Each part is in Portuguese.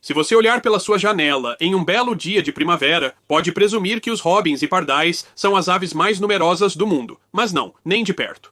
Se você olhar pela sua janela em um belo dia de primavera, pode presumir que os robins e pardais são as aves mais numerosas do mundo, mas não, nem de perto.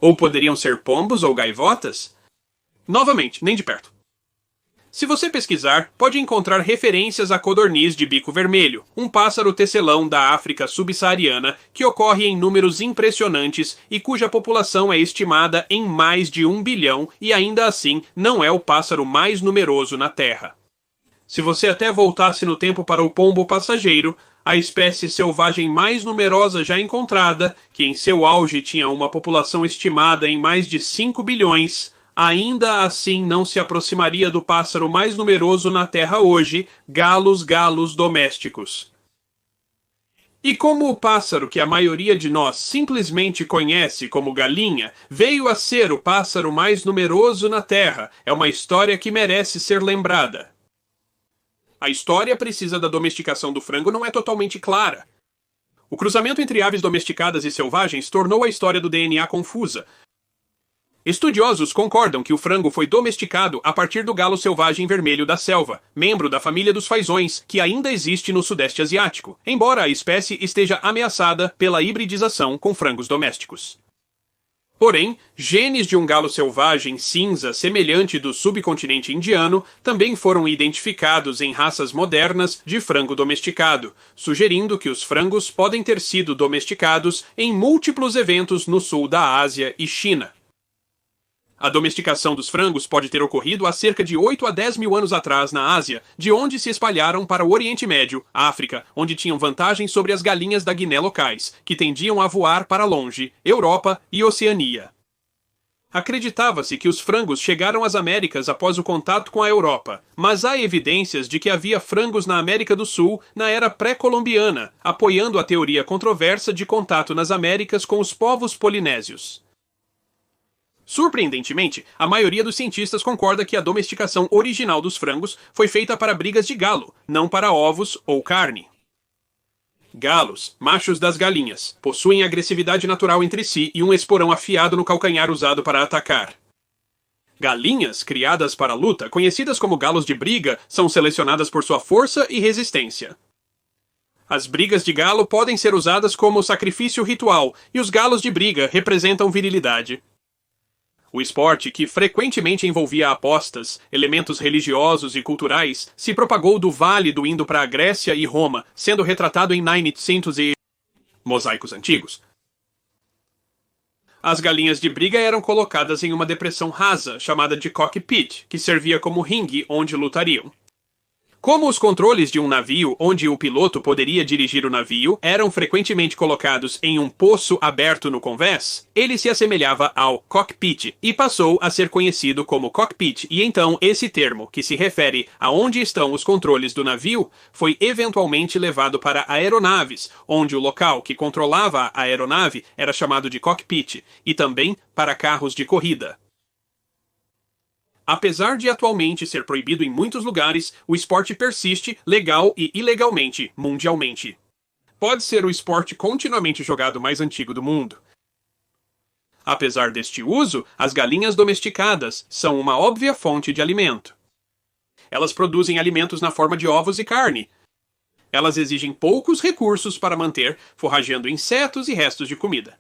Ou poderiam ser pombos ou gaivotas? Novamente, nem de perto. Se você pesquisar, pode encontrar referências à codorniz de bico vermelho, um pássaro tecelão da África subsaariana que ocorre em números impressionantes e cuja população é estimada em mais de 1 bilhão e ainda assim não é o pássaro mais numeroso na Terra. Se você até voltasse no tempo para o pombo passageiro, a espécie selvagem mais numerosa já encontrada, que em seu auge tinha uma população estimada em mais de 5 bilhões, ainda assim não se aproximaria do pássaro mais numeroso na Terra hoje, galos domésticos. E como o pássaro que a maioria de nós simplesmente conhece como galinha veio a ser o pássaro mais numeroso na Terra, é uma história que merece ser lembrada. A história precisa da domesticação do frango não é totalmente clara. O cruzamento entre aves domesticadas e selvagens tornou a história do DNA confusa. Estudiosos concordam que o frango foi domesticado a partir do galo selvagem vermelho da selva, membro da família dos fazões, que ainda existe no Sudeste Asiático, embora a espécie esteja ameaçada pela hibridização com frangos domésticos. Porém, genes de um galo selvagem cinza semelhante do subcontinente indiano também foram identificados em raças modernas de frango domesticado, sugerindo que os frangos podem ter sido domesticados em múltiplos eventos no sul da Ásia e China. A domesticação dos frangos pode ter ocorrido há cerca de 8 a 10 mil anos atrás na Ásia, de onde se espalharam para o Oriente Médio, África, onde tinham vantagem sobre as galinhas da Guiné locais, que tendiam a voar para longe, Europa e Oceania. Acreditava-se que os frangos chegaram às Américas após o contato com a Europa, mas há evidências de que havia frangos na América do Sul na era pré-colombiana, apoiando a teoria controversa de contato nas Américas com os povos polinésios. Surpreendentemente, a maioria dos cientistas concorda que a domesticação original dos frangos foi feita para brigas de galo, não para ovos ou carne. Galos, machos das galinhas, possuem agressividade natural entre si e um esporão afiado no calcanhar usado para atacar. Galinhas, criadas para a luta, conhecidas como galos de briga, são selecionadas por sua força e resistência. As brigas de galo podem ser usadas como sacrifício ritual, e os galos de briga representam virilidade. O esporte, que frequentemente envolvia apostas, elementos religiosos e culturais, se propagou do Vale do Indo para a Grécia e Roma, sendo retratado em 900 e mosaicos antigos. As galinhas de briga eram colocadas em uma depressão rasa, chamada de cockpit, que servia como ringue onde lutariam. Como os controles de um navio onde o piloto poderia dirigir o navio eram frequentemente colocados em um poço aberto no convés, ele se assemelhava ao cockpit e passou a ser conhecido como cockpit, e então esse termo, que se refere a onde estão os controles do navio, foi eventualmente levado para aeronaves, onde o local que controlava a aeronave era chamado de cockpit, e também para carros de corrida. Apesar de atualmente ser proibido em muitos lugares, o esporte persiste, legal e ilegalmente, mundialmente. Pode ser o esporte continuamente jogado mais antigo do mundo. Apesar deste uso, as galinhas domesticadas são uma óbvia fonte de alimento. Elas produzem alimentos na forma de ovos e carne. Elas exigem poucos recursos para manter, forrageando insetos e restos de comida.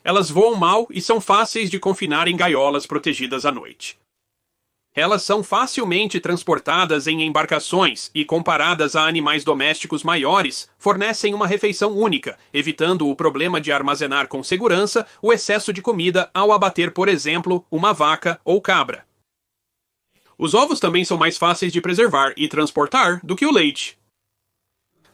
Elas voam mal e são fáceis de confinar em gaiolas protegidas à noite. Elas são facilmente transportadas em embarcações e, comparadas a animais domésticos maiores, fornecem uma refeição única, evitando o problema de armazenar com segurança o excesso de comida ao abater, por exemplo, uma vaca ou cabra. Os ovos também são mais fáceis de preservar e transportar do que o leite.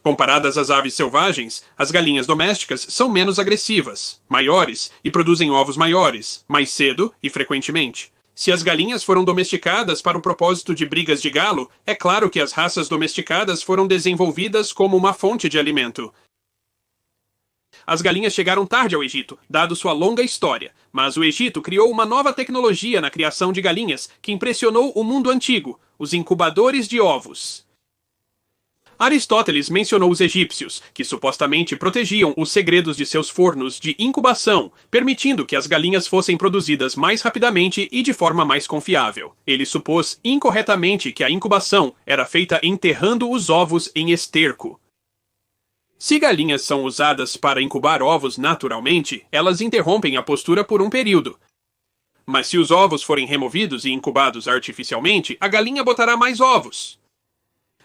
Comparadas às aves selvagens, as galinhas domésticas são menos agressivas, maiores e produzem ovos maiores, mais cedo e frequentemente. Se as galinhas foram domesticadas para o propósito de brigas de galo, é claro que as raças domesticadas foram desenvolvidas como uma fonte de alimento. As galinhas chegaram tarde ao Egito, dado sua longa história, mas o Egito criou uma nova tecnologia na criação de galinhas que impressionou o mundo antigo, os incubadores de ovos. Aristóteles mencionou os egípcios, que supostamente protegiam os segredos de seus fornos de incubação, permitindo que as galinhas fossem produzidas mais rapidamente e de forma mais confiável. Ele supôs incorretamente que a incubação era feita enterrando os ovos em esterco. Se galinhas são usadas para incubar ovos naturalmente, elas interrompem a postura por um período. Mas se os ovos forem removidos e incubados artificialmente, a galinha botará mais ovos.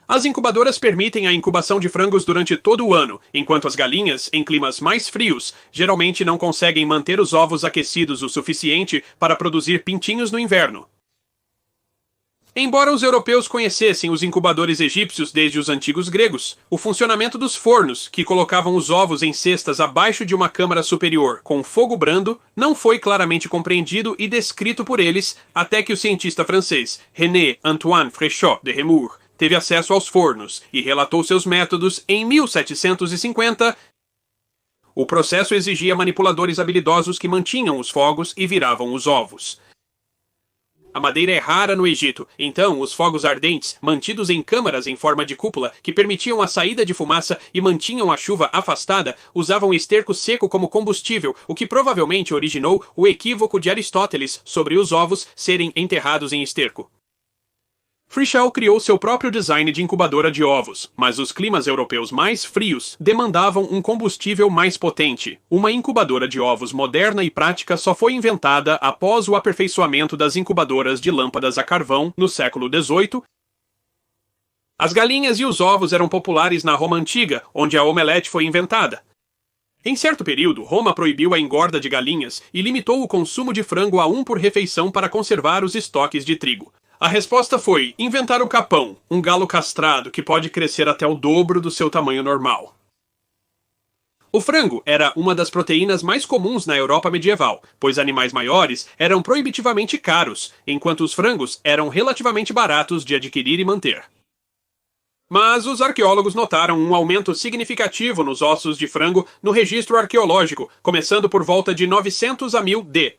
As incubadoras permitem a incubação de frangos durante todo o ano, enquanto as galinhas, em climas mais frios, geralmente não conseguem manter os ovos aquecidos o suficiente para produzir pintinhos no inverno. Embora os europeus conhecessem os incubadores egípcios desde os antigos gregos, o funcionamento dos fornos, que colocavam os ovos em cestas abaixo de uma câmara superior com fogo brando, não foi claramente compreendido e descrito por eles até que o cientista francês René Antoine Fréchot de Reaumur teve acesso aos fornos e relatou seus métodos em 1750. O processo exigia manipuladores habilidosos que mantinham os fogos e viravam os ovos. A madeira é rara no Egito, então os fogos ardentes, mantidos em câmaras em forma de cúpula que permitiam a saída de fumaça e mantinham a chuva afastada, usavam esterco seco como combustível, o que provavelmente originou o equívoco de Aristóteles sobre os ovos serem enterrados em esterco. Fréchot criou seu próprio design de incubadora de ovos, mas os climas europeus mais frios demandavam um combustível mais potente. Uma incubadora de ovos moderna e prática só foi inventada após o aperfeiçoamento das incubadoras de lâmpadas a carvão no século XVIII. As galinhas e os ovos eram populares na Roma antiga, onde a omelete foi inventada. Em certo período, Roma proibiu a engorda de galinhas e limitou o consumo de frango a 1 por refeição para conservar os estoques de trigo. A resposta foi inventar o capão, um galo castrado que pode crescer até o dobro do seu tamanho normal. O frango era uma das proteínas mais comuns na Europa medieval, pois animais maiores eram proibitivamente caros, enquanto os frangos eram relativamente baratos de adquirir e manter. Mas os arqueólogos notaram um aumento significativo nos ossos de frango no registro arqueológico, começando por volta de 900 a 1000 d.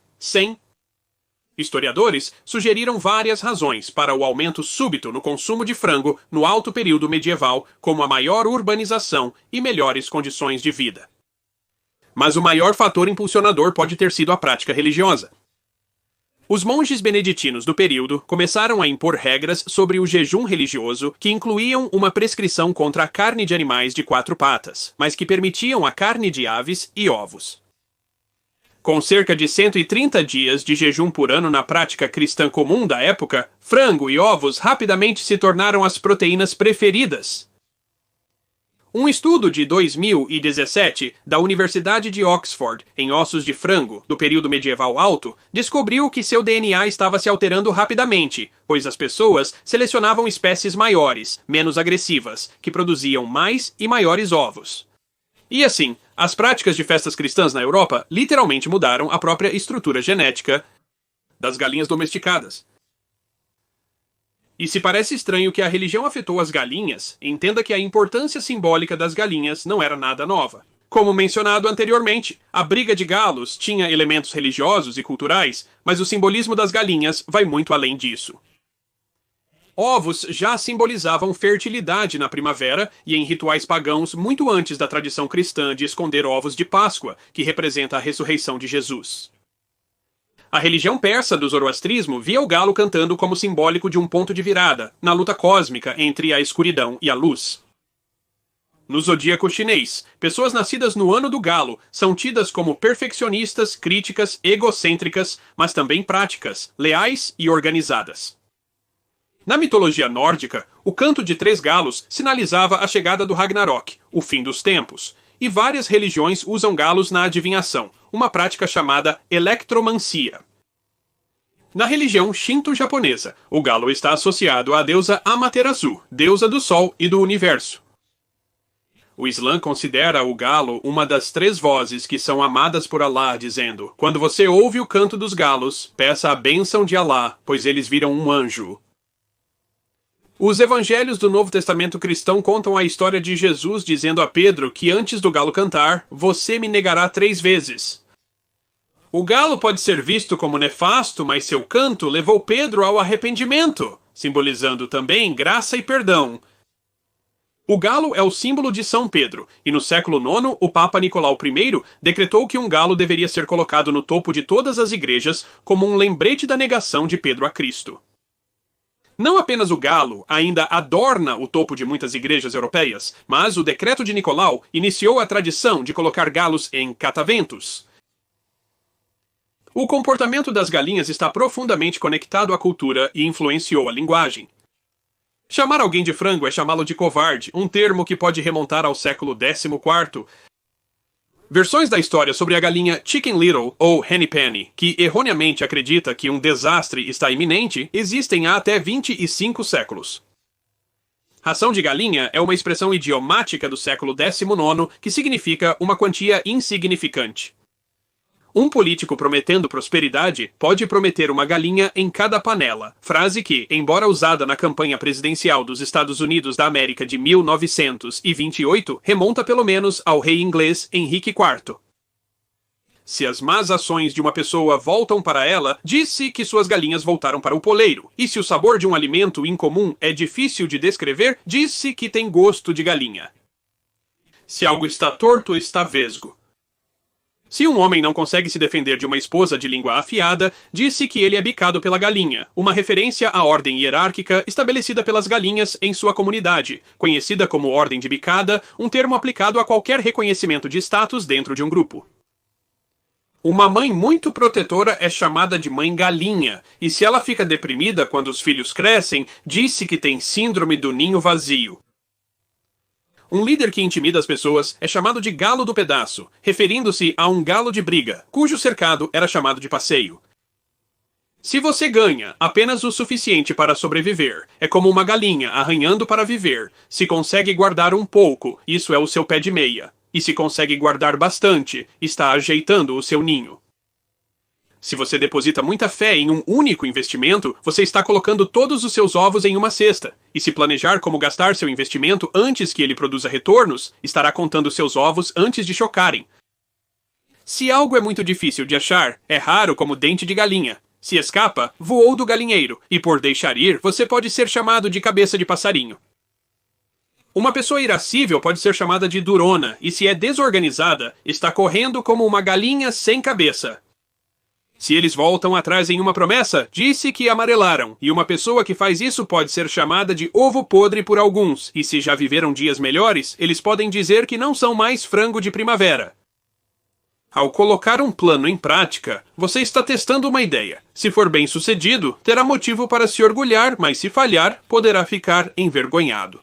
Historiadores sugeriram várias razões para o aumento súbito no consumo de frango no alto período medieval, como a maior urbanização e melhores condições de vida. Mas o maior fator impulsionador pode ter sido a prática religiosa. Os monges beneditinos do período começaram a impor regras sobre o jejum religioso que incluíam uma prescrição contra a carne de animais de 4 patas, mas que permitiam a carne de aves e ovos. Com cerca de 130 dias de jejum por ano na prática cristã comum da época, frango e ovos rapidamente se tornaram as proteínas preferidas. Um estudo de 2017 da Universidade de Oxford em ossos de frango do período medieval alto descobriu que seu DNA estava se alterando rapidamente, pois as pessoas selecionavam espécies maiores, menos agressivas, que produziam mais e maiores ovos. E assim, as práticas de festas cristãs na Europa literalmente mudaram a própria estrutura genética das galinhas domesticadas. E se parece estranho que a religião afetou as galinhas, entenda que a importância simbólica das galinhas não era nada nova. Como mencionado anteriormente, a briga de galos tinha elementos religiosos e culturais, mas o simbolismo das galinhas vai muito além disso. Ovos já simbolizavam fertilidade na primavera e em rituais pagãos muito antes da tradição cristã de esconder ovos de Páscoa, que representa a ressurreição de Jesus. A religião persa do zoroastrismo via o galo cantando como simbólico de um ponto de virada, na luta cósmica entre a escuridão e a luz. No zodíaco chinês, pessoas nascidas no ano do galo são tidas como perfeccionistas, críticas, egocêntricas, mas também práticas, leais e organizadas. Na mitologia nórdica, o canto de 3 galos sinalizava a chegada do Ragnarok, o fim dos tempos, e várias religiões usam galos na adivinhação, uma prática chamada electromancia. Na religião Shinto japonesa, o galo está associado à deusa Amaterasu, deusa do Sol e do Universo. O Islã considera o galo uma das 3 vozes que são amadas por Allah, dizendo: quando você ouve o canto dos galos, peça a bênção de Allah, pois eles viram um anjo. Os evangelhos do Novo Testamento cristão contam a história de Jesus dizendo a Pedro que antes do galo cantar, você me negará 3 vezes. O galo pode ser visto como nefasto, mas seu canto levou Pedro ao arrependimento, simbolizando também graça e perdão. O galo é o símbolo de São Pedro, e no século IX, o Papa Nicolau I decretou que um galo deveria ser colocado no topo de todas as igrejas como um lembrete da negação de Pedro a Cristo. Não apenas o galo ainda adorna o topo de muitas igrejas europeias, mas o decreto de Nicolau iniciou a tradição de colocar galos em cataventos. O comportamento das galinhas está profundamente conectado à cultura e influenciou a linguagem. Chamar alguém de frango é chamá-lo de covarde, um termo que pode remontar ao século XIV. Versões da história sobre a galinha Chicken Little ou Henny Penny, que erroneamente acredita que um desastre está iminente, existem há até 25 séculos. Ração de galinha é uma expressão idiomática do século XIX que significa uma quantia insignificante. Um político prometendo prosperidade pode prometer uma galinha em cada panela, frase que, embora usada na campanha presidencial dos Estados Unidos da América de 1928, remonta pelo menos ao rei inglês Henrique IV. Se as más ações de uma pessoa voltam para ela, diz-se que suas galinhas voltaram para o poleiro. E se o sabor de um alimento incomum é difícil de descrever, diz-se que tem gosto de galinha. Se algo está torto, está vesgo. Se um homem não consegue se defender de uma esposa de língua afiada, disse que ele é bicado pela galinha, uma referência à ordem hierárquica estabelecida pelas galinhas em sua comunidade, conhecida como ordem de bicada, um termo aplicado a qualquer reconhecimento de status dentro de um grupo. Uma mãe muito protetora é chamada de mãe galinha, e se ela fica deprimida quando os filhos crescem, disse que tem síndrome do ninho vazio. Um líder que intimida as pessoas é chamado de galo do pedaço, referindo-se a um galo de briga, cujo cercado era chamado de passeio. Se você ganha apenas o suficiente para sobreviver, é como uma galinha arranhando para viver. Se consegue guardar um pouco, isso é o seu pé de meia. E se consegue guardar bastante, está ajeitando o seu ninho. Se você deposita muita fé em um único investimento, você está colocando todos os seus ovos em uma cesta. E se planejar como gastar seu investimento antes que ele produza retornos, estará contando seus ovos antes de chocarem. Se algo é muito difícil de achar, é raro como dente de galinha. Se escapa, voou do galinheiro, e por deixar ir, você pode ser chamado de cabeça de passarinho. Uma pessoa irascível pode ser chamada de durona, e se é desorganizada, está correndo como uma galinha sem cabeça. Se eles voltam atrás em uma promessa, disse que amarelaram, e uma pessoa que faz isso pode ser chamada de ovo podre por alguns, e se já viveram dias melhores, eles podem dizer que não são mais frango de primavera. Ao colocar um plano em prática, você está testando uma ideia. Se for bem sucedido, terá motivo para se orgulhar, mas se falhar, poderá ficar envergonhado.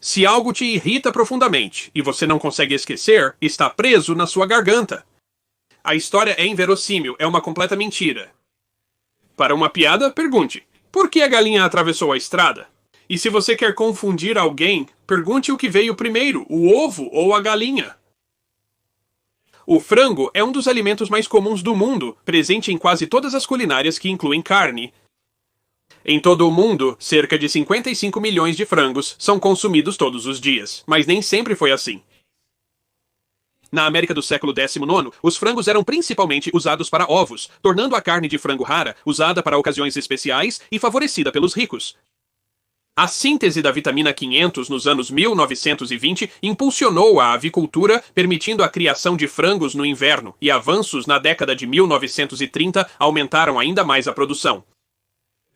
Se algo te irrita profundamente, e você não consegue esquecer, está preso na sua garganta. A história é inverossímil, é uma completa mentira. Para uma piada, pergunte: por que a galinha atravessou a estrada? E se você quer confundir alguém, pergunte o que veio primeiro, o ovo ou a galinha. O frango é um dos alimentos mais comuns do mundo, presente em quase todas as culinárias que incluem carne. Em todo o mundo, cerca de 55 milhões de frangos são consumidos todos os dias, mas nem sempre foi assim. Na América do século XIX, os frangos eram principalmente usados para ovos, tornando a carne de frango rara, usada para ocasiões especiais e favorecida pelos ricos. A síntese da vitamina 500 nos anos 1920 impulsionou a avicultura, permitindo a criação de frangos no inverno, e avanços na década de 1930 aumentaram ainda mais a produção.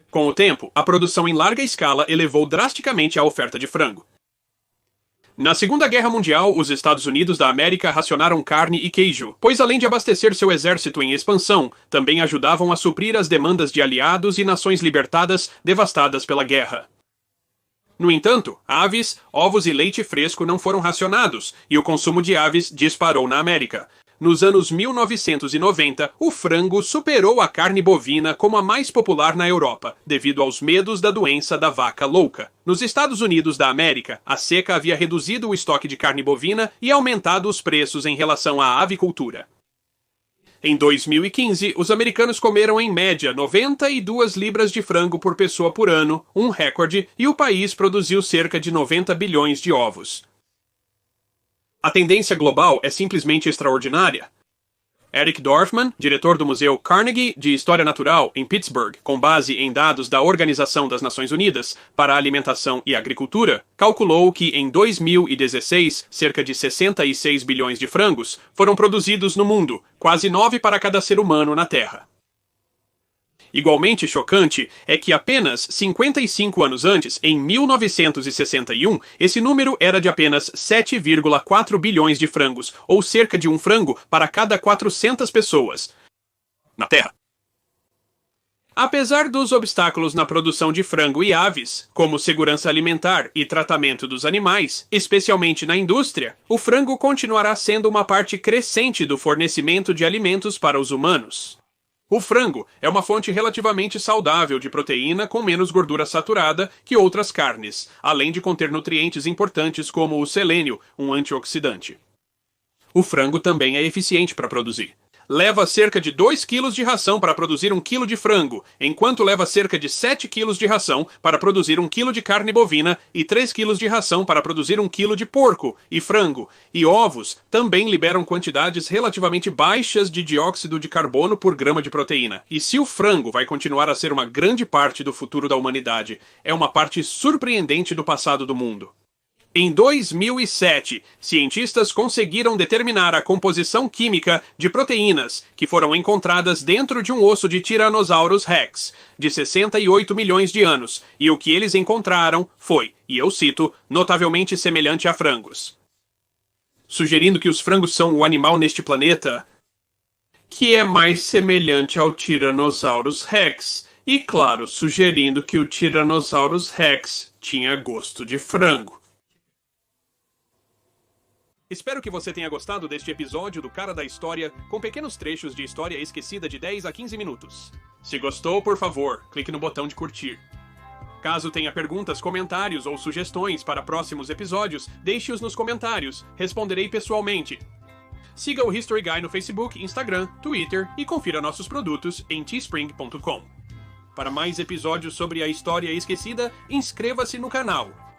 Com o tempo, a produção em larga escala elevou drasticamente a oferta de frango. Na Segunda Guerra Mundial, os Estados Unidos da América racionaram carne e queijo, pois além de abastecer seu exército em expansão, também ajudavam a suprir as demandas de aliados e nações libertadas devastadas pela guerra. No entanto, aves, ovos e leite fresco não foram racionados, e o consumo de aves disparou na América. Nos anos 1990, o frango superou a carne bovina como a mais popular na Europa, devido aos medos da doença da vaca louca. Nos Estados Unidos da América, a seca havia reduzido o estoque de carne bovina e aumentado os preços em relação à avicultura. Em 2015, os americanos comeram em média 92 libras de frango por pessoa por ano, um recorde, e o país produziu cerca de 90 bilhões de ovos. A tendência global é simplesmente extraordinária. Eric Dorfman, diretor do Museu Carnegie de História Natural em Pittsburgh, com base em dados da Organização das Nações Unidas para a Alimentação e Agricultura, calculou que em 2016 cerca de 66 bilhões de frangos foram produzidos no mundo, quase 9 para cada ser humano na Terra. Igualmente chocante é que apenas 55 anos antes, em 1961, esse número era de apenas 7,4 bilhões de frangos, ou cerca de um frango para cada 400 pessoas na Terra. Apesar dos obstáculos na produção de frango e aves, como segurança alimentar e tratamento dos animais, especialmente na indústria, o frango continuará sendo uma parte crescente do fornecimento de alimentos para os humanos. O frango é uma fonte relativamente saudável de proteína com menos gordura saturada que outras carnes, além de conter nutrientes importantes como o selênio, um antioxidante. O frango também é eficiente para produzir. Leva cerca de 2 kg de ração para produzir 1 kg de frango, enquanto leva cerca de 7 kg de ração para produzir 1 kg de carne bovina e 3 kg de ração para produzir 1 kg de porco e frango. E ovos também liberam quantidades relativamente baixas de dióxido de carbono por grama de proteína. E se o frango vai continuar a ser uma grande parte do futuro da humanidade, é uma parte surpreendente do passado do mundo. Em 2007, cientistas conseguiram determinar a composição química de proteínas que foram encontradas dentro de um osso de Tyrannosaurus rex, de 68 milhões de anos, e o que eles encontraram foi, e eu cito, notavelmente semelhante a frangos. Sugerindo que os frangos são o animal neste planeta que é mais semelhante ao Tyrannosaurus rex, e claro, sugerindo que o Tyrannosaurus rex tinha gosto de frango. Espero que você tenha gostado deste episódio do Cara da História, com pequenos trechos de história esquecida de 10 a 15 minutos. Se gostou, por favor, clique no botão de curtir. Caso tenha perguntas, comentários ou sugestões para próximos episódios, deixe-os nos comentários, responderei pessoalmente. Siga o History Guy no Facebook, Instagram, Twitter e confira nossos produtos em teespring.com. Para mais episódios sobre a história esquecida, inscreva-se no canal.